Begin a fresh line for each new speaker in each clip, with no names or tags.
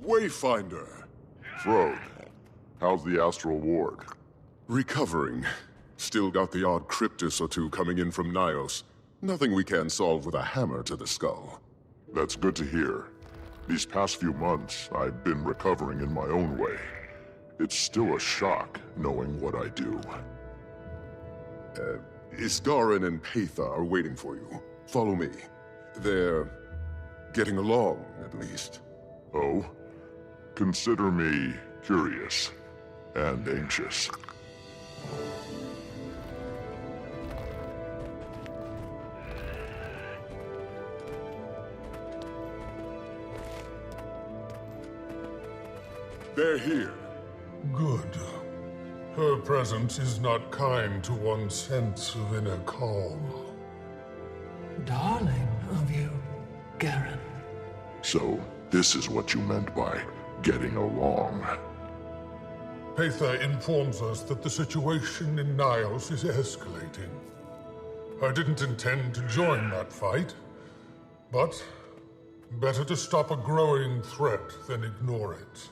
Wayfinder.
Frode, how's the Astral Ward?
Recovering. Still got the odd cryptus or two coming in from Nayos. Nothing we can't solve with a hammer to the skull.
That's good to hear. These past few months, I've been recovering in my own way. It's still a shock knowing what I do.
Iskarin and Patha are waiting for you. Follow me. They're getting along, at least.
Oh? Consider me curious and anxious.
They're here.
Good. Her presence is not kind to one's sense of inner calm.
Darling of you, Garen.
So, this is what you meant by getting along.
Patha informs us that the situation in Nayos is escalating. I didn't intend to join that fight, but better to stop a growing threat than ignore it.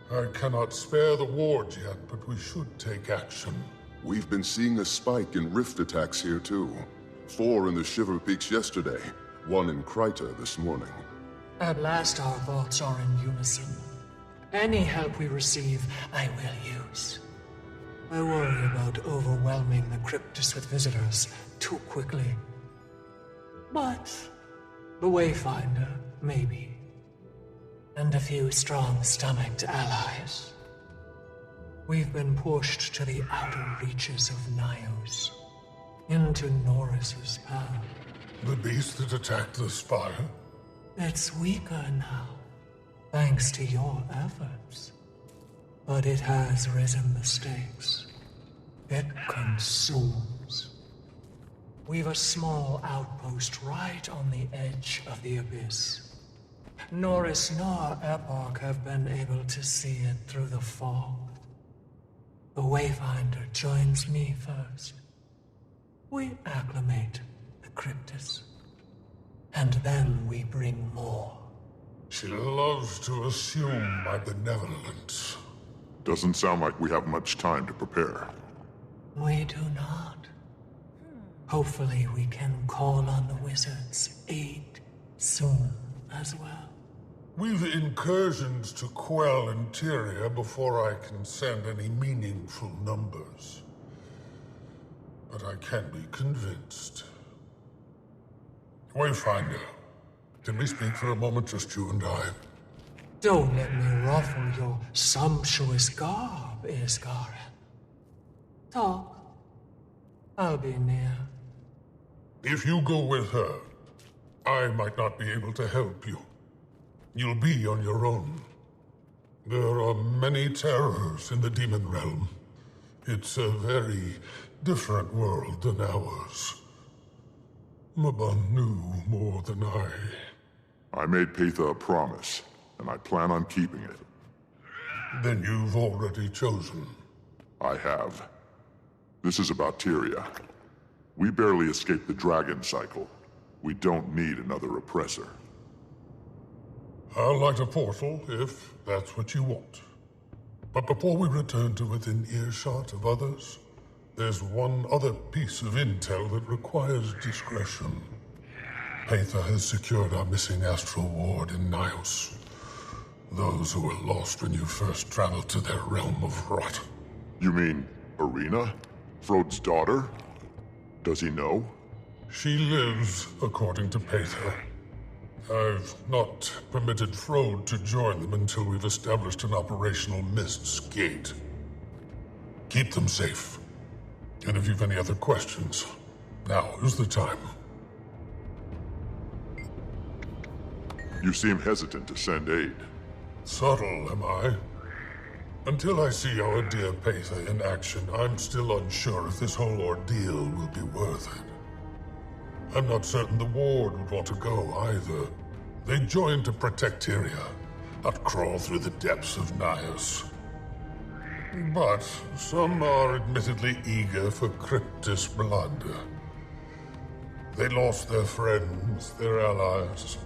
I cannot spare the ward yet, but we should take action.
We've been seeing a spike in rift attacks here too. 4 in the Shiver Peaks yesterday, 1 in Kryta this morning.
At last our thoughts are in unison. Any help we receive, I will use. I worry about overwhelming the Cryptus with visitors too quickly. But the Wayfinder, maybe. And a few strong-stomached allies. We've been pushed to the outer reaches of Nayos, into Norris's path.
The beast that attacked the spire?
It's weaker now, thanks to your efforts. But it has risen the stakes. It consumes. We've a small outpost right on the edge of the abyss. Norris nor Epoch have been able to see it through the fog. The Wayfinder joins me first. We acclimate the Cryptus. And then we bring more.
She loves to assume my benevolence.
Doesn't sound like we have much time to prepare.
We do not. Hopefully we can call on the wizard's aid soon as well.
We've incursions to quell interior before I can send any meaningful numbers. But I can be convinced. Wayfinder, can we speak for a moment, just you and I?
Don't let me ruffle your sumptuous garb, Iskarin. Talk. I'll be near.
If you go with her, I might not be able to help you. You'll be on your own. There are many terrors in the demon realm. It's a very different world than ours. Mabon knew more than I.
I made Patha a promise, and I plan on keeping it.
Then you've already chosen.
I have. This is about Tyria. We barely escaped the dragon cycle. We don't need another oppressor.
I'll light a portal, if that's what you want. But before we return to within earshot of others, there's one other piece of intel that requires discretion. Patha has secured our missing astral ward in Nayos. Those who were lost when you first traveled to their realm of rot.
You mean Irina? Frode's daughter? Does he know?
She lives, according to Patha. I've not permitted Frode to join them until we've established an operational Mist's Gate. Keep them safe. And if you've any other questions, now is the time.
You seem hesitant to send aid.
Subtle, am I? Until I see our dear Patha in action, I'm still unsure if this whole ordeal will be worth it. I'm not certain the ward would want to go either. They joined to protect Tyria, not crawl through the depths of Nayos. But some are admittedly eager for Cryptus blood. They lost their friends, their allies,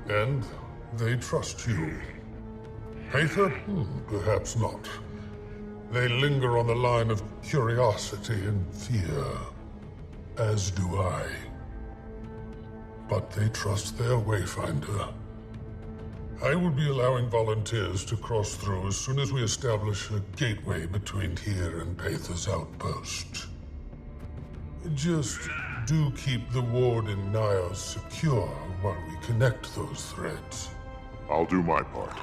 and they trust you. Aether? Perhaps not. They linger on the line of curiosity and fear, as do I. But they trust their Wayfinder. I will be allowing volunteers to cross through as soon as we establish a gateway between here and Paether's outpost. Just do keep the ward in Nayos secure while we connect those threads.
I'll do my part.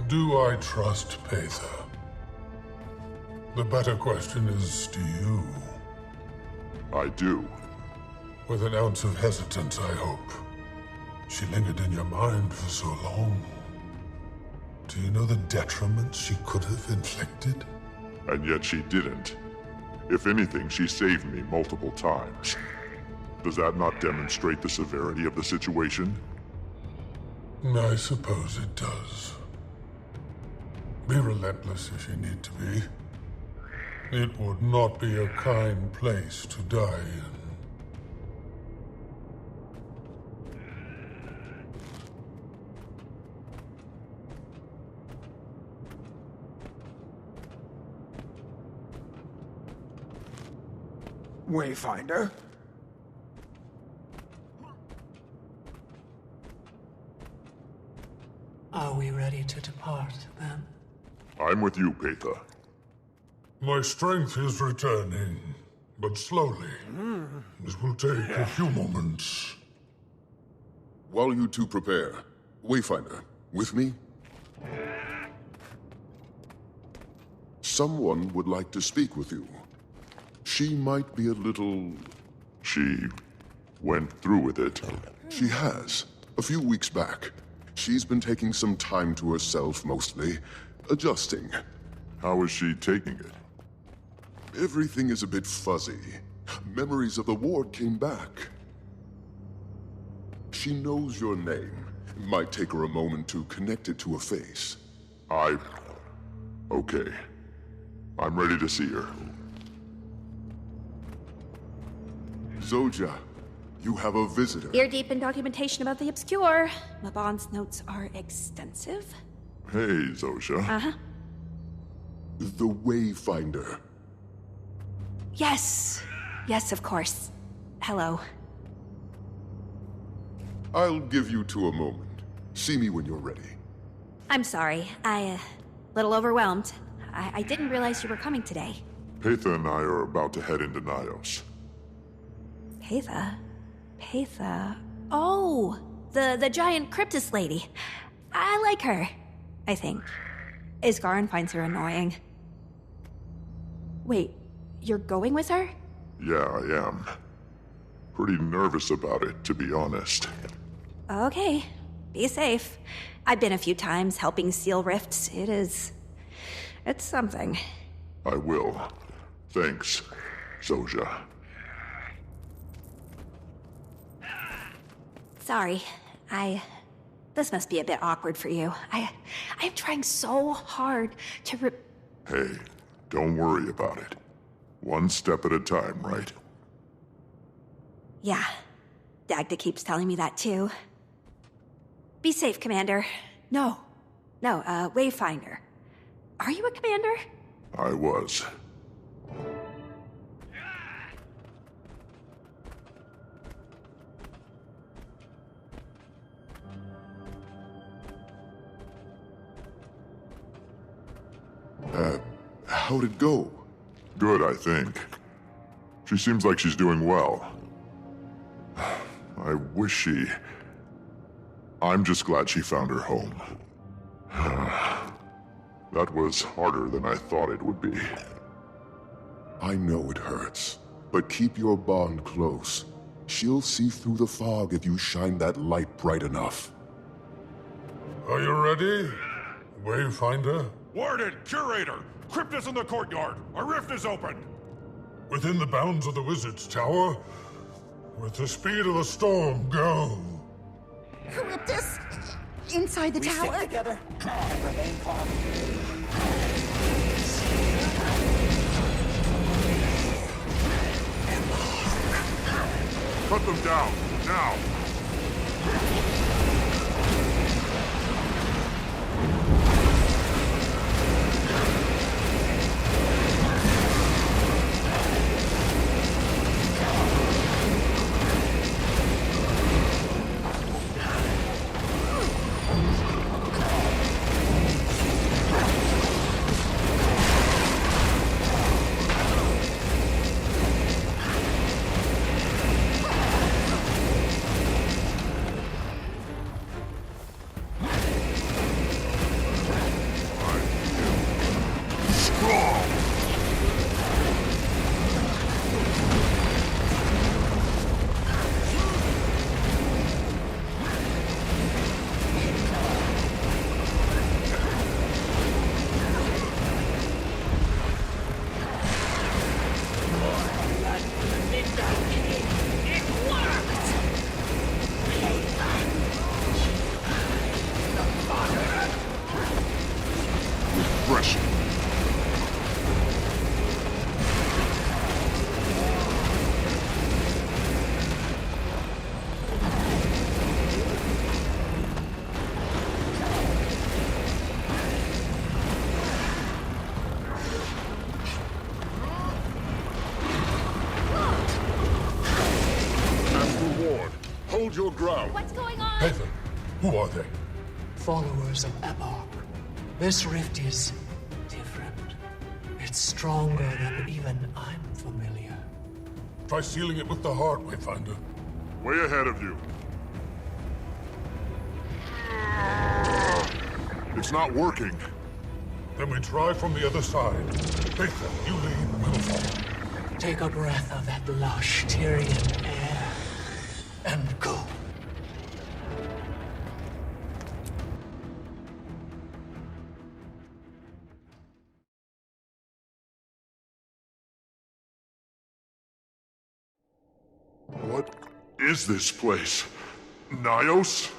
Do I trust Paether? The better question is, do you?
I do.
With an ounce of hesitance, I hope. She lingered in your mind for so long. Do you know the detriment she could have inflicted?
And yet she didn't. If anything, she saved me multiple times. Does that not demonstrate the severity of the situation?
I suppose it does. Be relentless if you need to be. It would not be a kind place to die in.
Wayfinder?
Are we ready to depart, then?
I'm with you, Paether.
My strength is returning, but slowly. This will take a few moments.
While you two prepare, Wayfinder, with me? Someone would like to speak with you. She might be a little...
She went through with it.
She has. A few weeks back. She's been taking some time to herself, mostly. Adjusting.
How is she taking it?
Everything is a bit fuzzy. Memories of the ward came back. She knows your name. It might take her a moment to connect it to a face.
Okay. I'm ready to see her.
Zoja, you have a visitor.
Ear deep in documentation about the obscure. Mabon's notes are extensive.
Hey, Zosha.
The Wayfinder.
Yes. Yes, of course. Hello.
I'll give you two a moment. See me when you're ready.
I'm sorry. Little overwhelmed. I didn't realize you were coming today.
Paether and I are about to head into Nayos.
Paether? Oh! The giant cryptus lady. I like her, I think. Isgarin finds her annoying. Wait, you're going with her?
Yeah, I am. Pretty nervous about it, to be honest.
Okay, be safe. I've been a few times helping seal rifts. It's something.
I will. Thanks, Zosha.
Sorry, this must be a bit awkward for you. I'm trying so hard to
Hey, don't worry about it. One step at a time, right?
Yeah, Dagda keeps telling me that too. Be safe, Commander. No, Wayfinder. Are you a commander?
I was.
How'd it go?
Good, I think. She seems like she's doing well. I wish she... I'm just glad she found her home. That was harder than I thought it would be.
I know it hurts, but keep your bond close. She'll see through the fog if you shine that light bright enough.
Are you ready, Wayfinder?
Warden, Curator! Crypt is in the courtyard! A rift is open!
Within the bounds of the Wizard's Tower? With the speed of a storm, go!
Charybdis! Inside the tower!
Together.
Cut them down! Now! Refreshing. And reward. Hold your ground.
What's going on?
Nathan, who are they?
Followers of Epoch. This rift is different. It's stronger than even I'm familiar.
Try sealing it with the heart, Wayfinder.
Way ahead of you. It's not working.
Then we try from the other side. Nathan, you lead, we'll follow.
Take a breath of that lush Tyrian air and go.
What is this place? Nayos?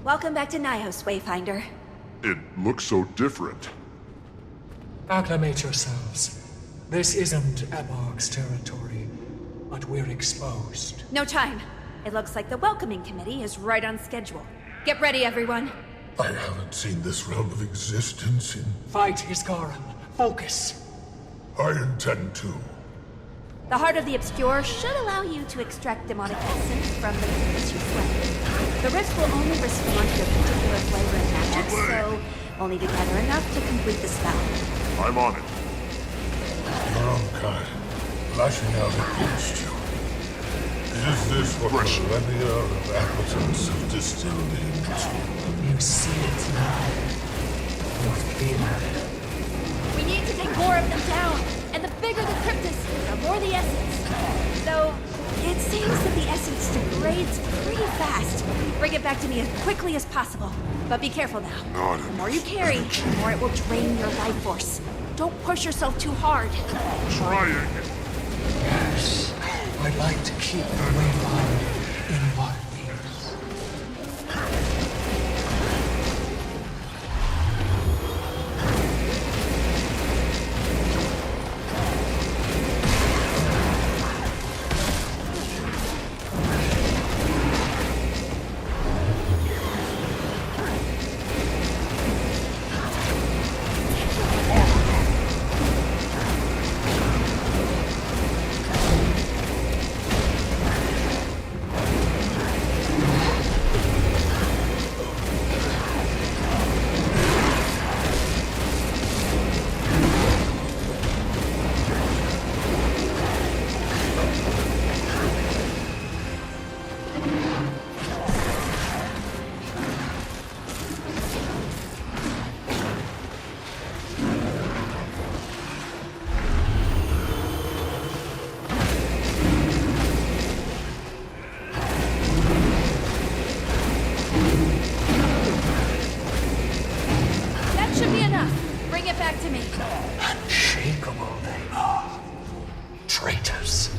Welcome back to Nayos, Wayfinder.
It looks so different.
Acclimate yourselves. This isn't Epoch's territory, but we're exposed.
No time. It looks like the welcoming committee is right on schedule. Get ready, everyone.
I haven't seen this realm of existence in...
Fight, Iskaran. Focus.
I intend to.
The Heart of the Obscure should allow you to extract demonic essence from the creatures you slay. The rift will only respond to a particular flavor in magic, so we'll need to gather enough to complete the spell.
I'm on it.
Your own kind, lashing out against you. Is this what millennia of appetence have distilled into?
You see it now. You feel it.
We need to take more of them down, and the bigger the cryptus, the more the essence. Though, it seems that the essence degrades pretty fast. Bring it back to me as quickly as possible. But be careful now. The more you carry, the more it will drain your life force. Don't push yourself too hard.
Trying.
Yes. I'd like to keep the Wayfinder in one piece.
to me.
Unshakable they are. Traitors.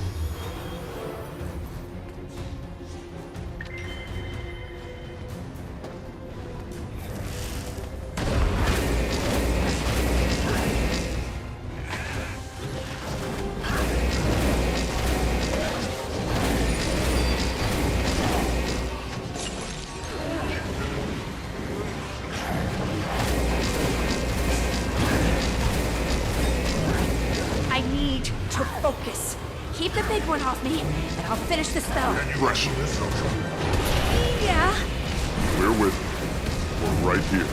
Focus. Keep the big one off me, and I'll finish the spell.
Rush.
Yeah.
We're with you. We're right here.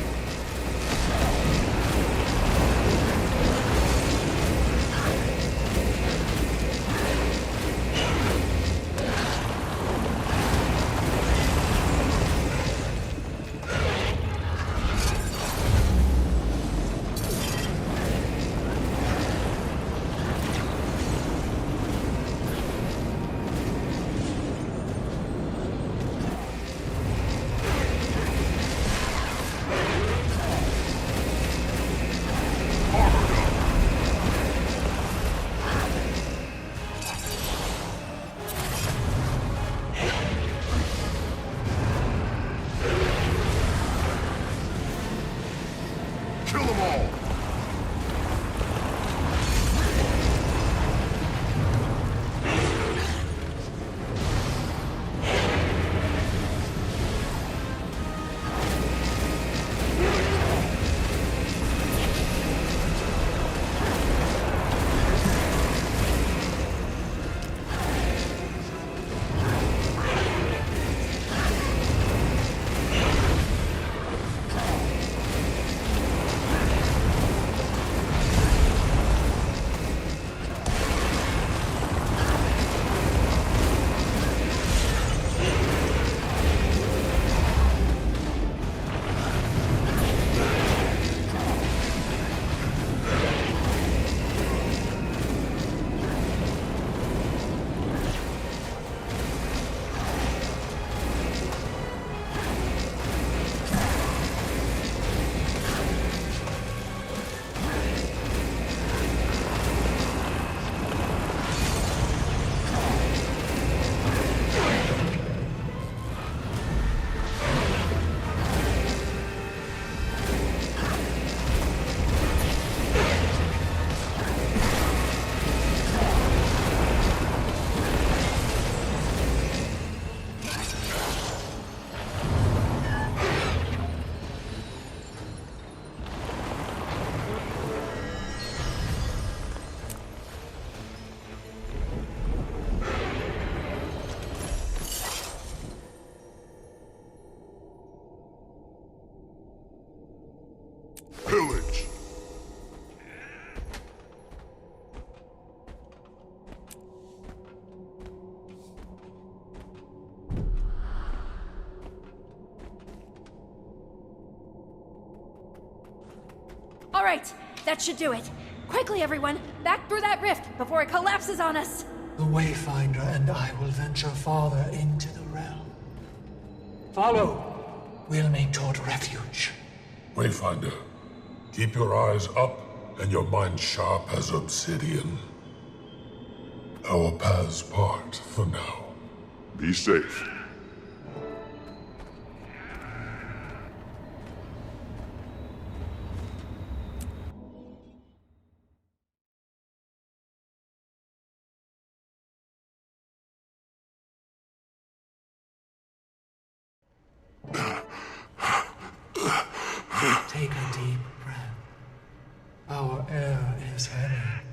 Kill them all! Pillage!
All right, that should do it. Quickly, everyone, back through that rift before it collapses on us.
The Wayfinder and I will venture farther into the realm. Follow. We'll make toward refuge.
Wayfinder, keep your eyes up and your mind sharp as obsidian. Our paths part for now.
Be safe.
Take a deep breath. Our air is heavy,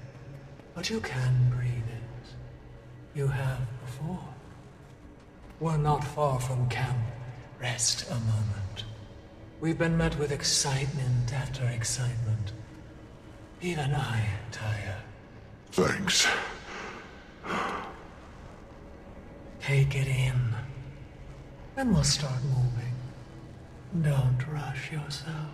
but you can breathe it. You have before. We're not far from camp. Rest a moment. We've been met with excitement after excitement. Even I tire.
Thanks.
Take it in. Then we'll start moving. Don't rush yourself.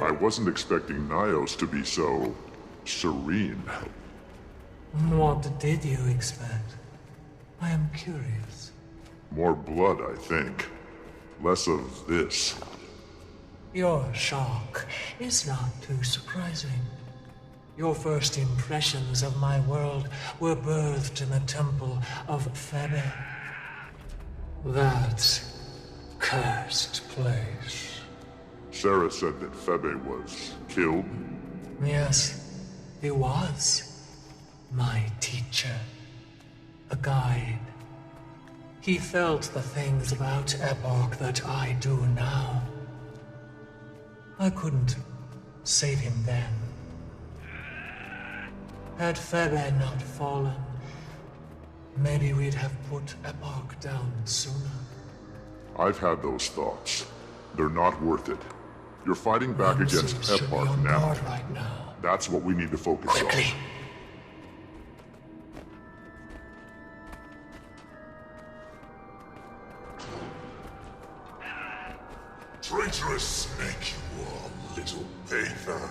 I wasn't expecting Nayos to be so serene.
What did you expect? I am curious.
More blood, I think. Less of this.
Your shock is not too surprising. Your first impressions of my world were birthed in the temple of Febe. That cursed place.
Sarah said that Febe was killed.
Yes, he was my teacher, a guide. He felt the things about Epoch that I do now. I couldn't save him then. Had Febe not fallen, maybe we'd have put Epoch down sooner.
I've had those thoughts. They're not worth it. You're fighting back against
Nemesis should be
Epoch
on
now.
guard right now.
That's what we need to focus
Quickly.
on.
Traitorous snake you are, little Aether.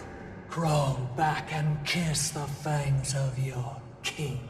Crawl back and kiss the fangs of your king.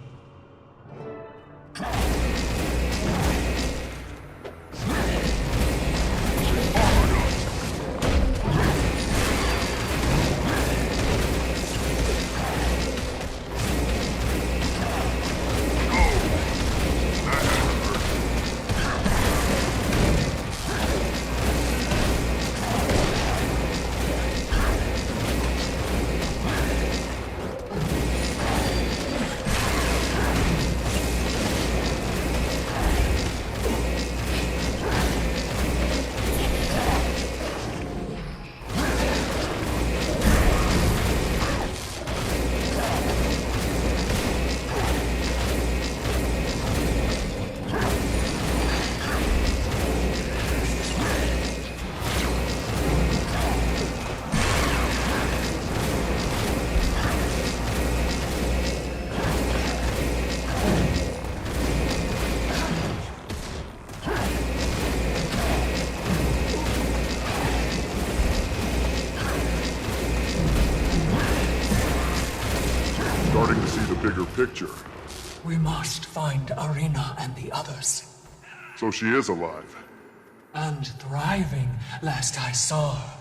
Starting to see the bigger picture.
We must find Arena and the others.
So she is alive.
And thriving, last I saw her.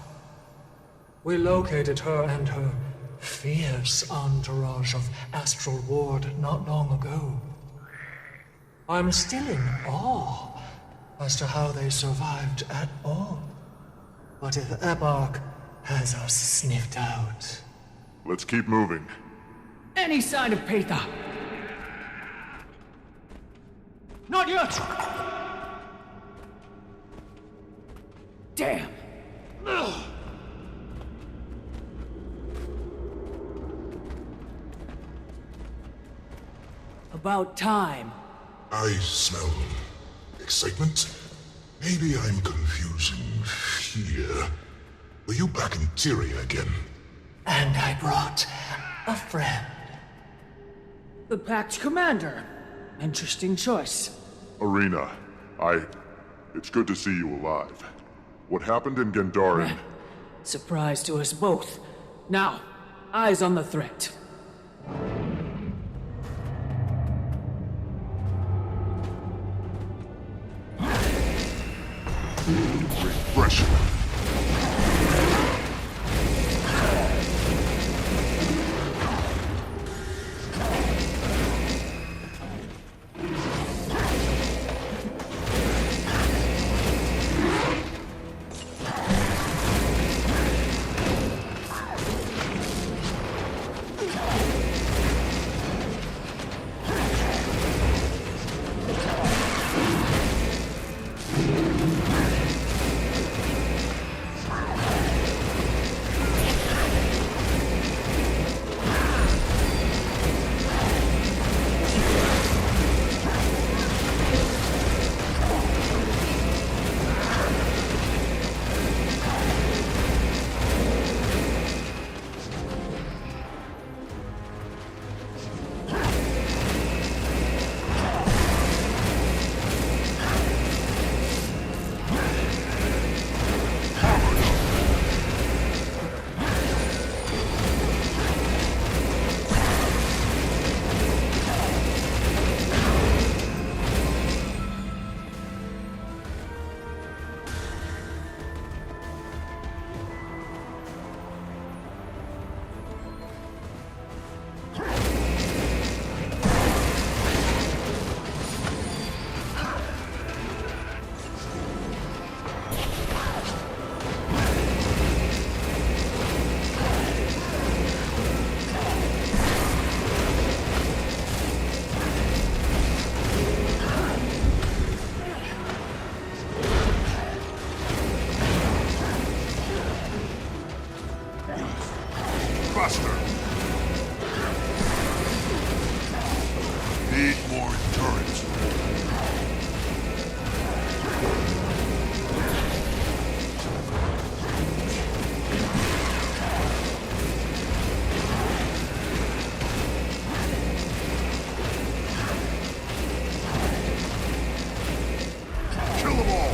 We located her and her fierce entourage of Astral Ward not long ago. I'm still in awe as to how they survived at all. But if Epoch has us sniffed out...
Let's keep moving.
Any sign of Paetha? Not yet! Damn! Ugh. About time.
I smell excitement. Maybe I'm confusing fear. Were you back in Tyria again?
And I brought a friend.
The Pact Commander. Interesting choice.
Arena, it's good to see you alive. What happened in Gandharan?
Surprise to us both. Now, eyes on the threat.
Refreshing.
need more endurance. Kill them all!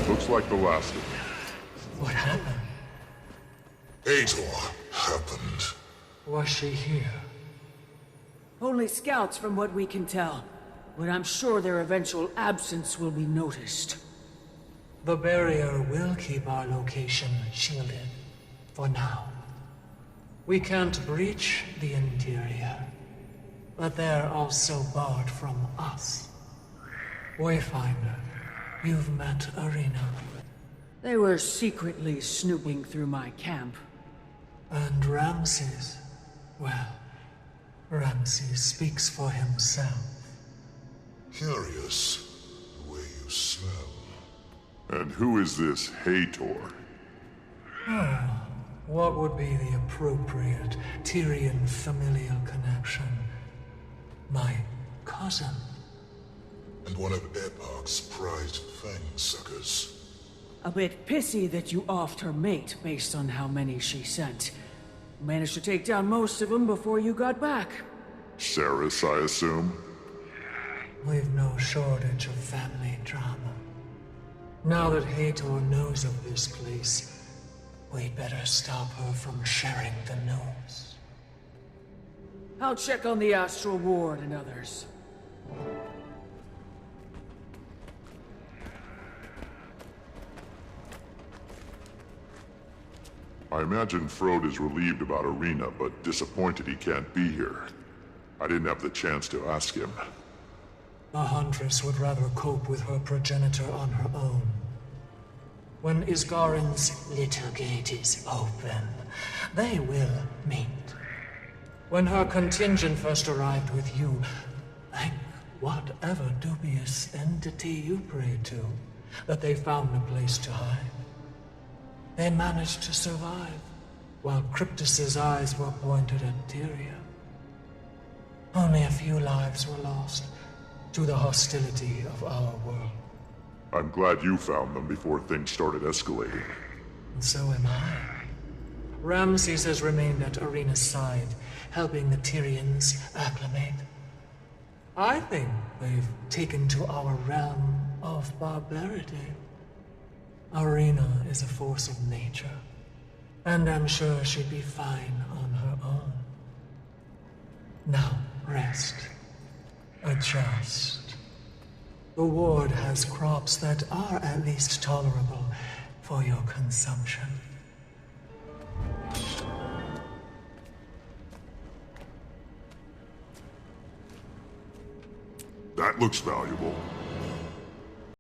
Looks like the last of them.
What happened?
Ator happened.
Was she here?
Only scouts from what we can tell. But I'm sure their eventual absence will be noticed.
The barrier will keep our location shielded. For now. We can't breach the interior. But they're also barred from us. Wayfinder, you've met Arena.
They were secretly snooping through my camp.
And Ramses, well, Ramses speaks for himself.
Curious, the way you smell.
And who is this Hator?
What would be the appropriate Tyrian familial connection? My cousin.
And one of Epoch's prized fang suckers.
A bit pissy that you offed her mate based on how many she sent. Managed to take down most of them before you got back.
Saris, I assume?
We've no shortage of family drama. Now that Hator knows of this place, we'd better stop her from sharing the news.
I'll check on the Astral Ward and others.
I imagine Frode is relieved about Arena, but disappointed he can't be here. I didn't have the chance to ask him.
The Huntress would rather cope with her progenitor on her own. When Isgarin's little gate is open, they will meet. When her contingent first arrived with you, thank whatever dubious entity you prayed to, that they found a place to hide. They managed to survive, while Cryptus's eyes were pointed at Tyria. Only a few lives were lost to the hostility of our world.
I'm glad you found them before things started escalating.
And so am I. Ramses has remained at Arena's side, helping the Tyrians acclimate. I think they've taken to our realm of barbarity. Arena is a force of nature, and I'm sure she'd be fine on her own. Now, rest. Adjust. The ward has crops that are at least tolerable for your consumption.
That looks valuable.